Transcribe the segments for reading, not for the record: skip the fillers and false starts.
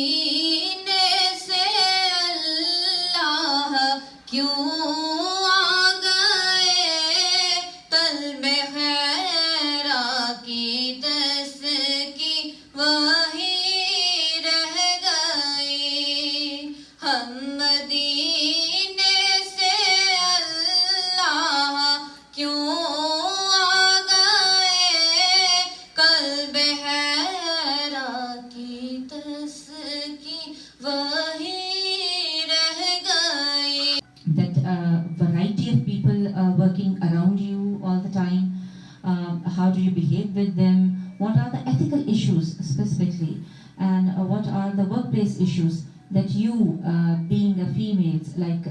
सीने से अल्लाह क्यों आ गए तल्बे खैरा की दस्तकी वही रह गई हम मदीने से अल्लाह क्यों आ गए कल्बे खैरा की दस्तकी वही रह गई. That variety of people working around you all the time, how do you behave with them, what are the ethical issues specifically, and what are the workplace issues that you, being a female like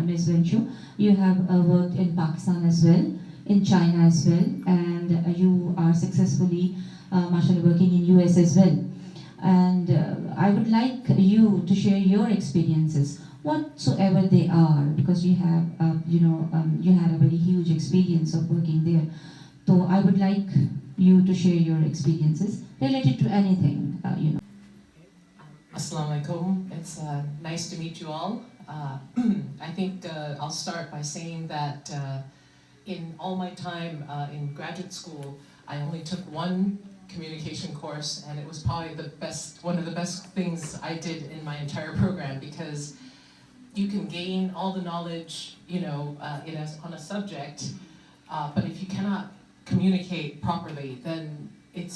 Ms. Venchu, you have worked in Pakistan as well, in China as well, and you are successfully mashallah working in US as well. And I would like you to share your experiences, whatsoever they are, because you have, you had a very huge experience of working there. So I would like you to share your experiences related to anything, Assalamu alaikum. It's nice to meet you all. I think I'll start by saying that in all my time in graduate school, I only took one communication course, and it was probably one of the best things I did in my entire program, because you can gain all the knowledge, on a subject, but if you cannot communicate properly, then it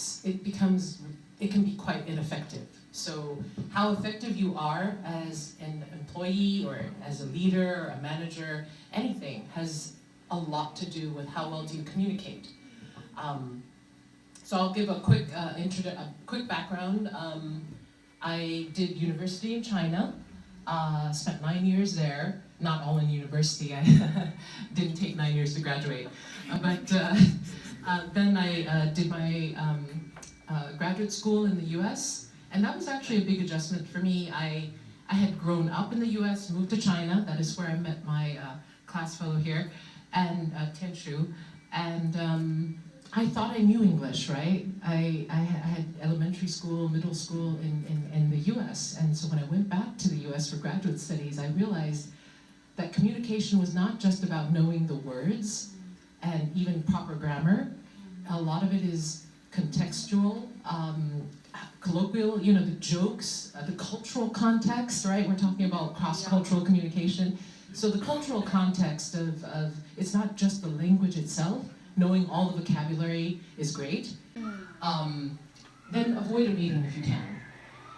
can be quite ineffective. So how effective you are as an employee or as a leader or a manager, anything has a lot to do with how well do you communicate. So I'll give a quick background. I did university in China, spent 9 years there. Not all in university, I didn't take 9 years to graduate. But then I did my graduate school in the US, and that was actually a big adjustment for me. I had grown up in the US, moved to China, that is where I met my class fellow here, and Tianshu, and I thought I knew English, right? I had elementary school, middle school in the US, and so when I went back to the US for graduate studies, I realized that communication was not just about knowing the words and even proper grammar. A lot of it is contextual, colloquial, the jokes, the cultural context, right? We're talking about cross-cultural communication. So the cultural context of it's not just the language itself. Knowing all the vocabulary is great. Then avoid a meeting if you can.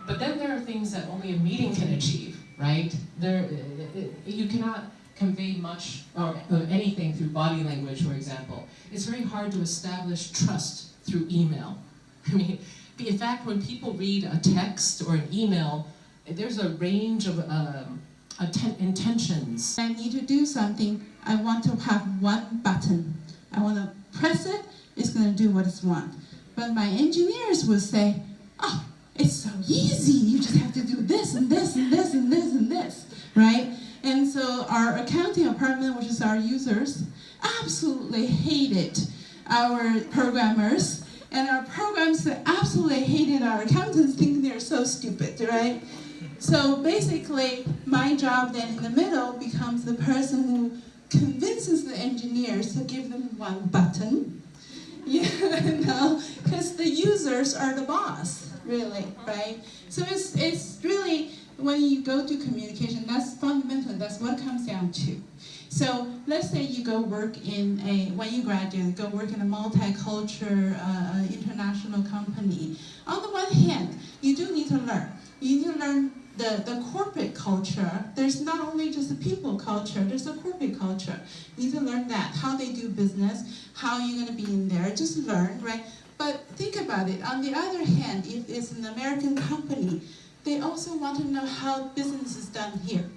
But then there are things that only a meeting can achieve, right? You cannot convey much or anything through body language, for example. It's very hard to establish trust through email. I mean, in fact, when people read a text or an email, there's a range of intentions. I need to do something, I want to have one button. I want to press it, it's going to do what it's want. But my engineers would say, oh, it's so easy, you just have to do this and this and this and this and this, right? And so our accounting department, which is our users, absolutely hated our programmers, and our programs absolutely hated our accountants, thinking they're so stupid, right? So basically, my job then in the middle becomes the person who convinces the engineers to give them one button, because the users are the boss, really, right? So it's really, when you go to communication, that's fundamental, that's what it comes down to. So let's say you go work when you graduate, go work in a multicultural international company. On the one hand, you do need to learn. You need to learn the corporate culture. There's not only just the people culture, there's the corporate culture. You need to learn that, how they do business, how you're going to be in there, just learn, right? But think about it. On the other hand, if it's an American company, they also want to know how business is done here.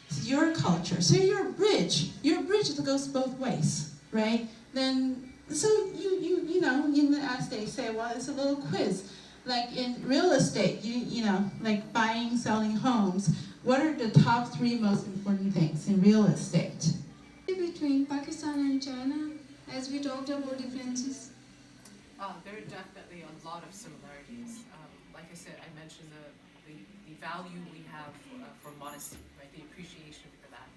It's your culture. So you're a bridge. You're a bridge that goes both ways, right? Then, so as they say, well, it's a little quiz. Like in real estate, like buying, selling homes, what are the top 3 most important things in real estate? Between Pakistan and China, as we talked about differences? There are definitely a lot of similarities. Like I said, I mentioned the the value we have for modesty, right? The appreciation for that.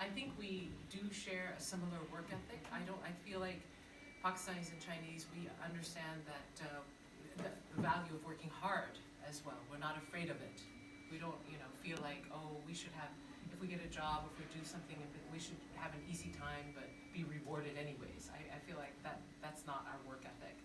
I think we do share a similar work ethic. I feel like Pakistanis and Chinese, we understand that the value of working hard as well. We're not afraid of it. We don't, feel like, oh, we should have, if we get a job, if we do something, we should have an easy time, but be rewarded anyways. I feel like that's not our work ethic.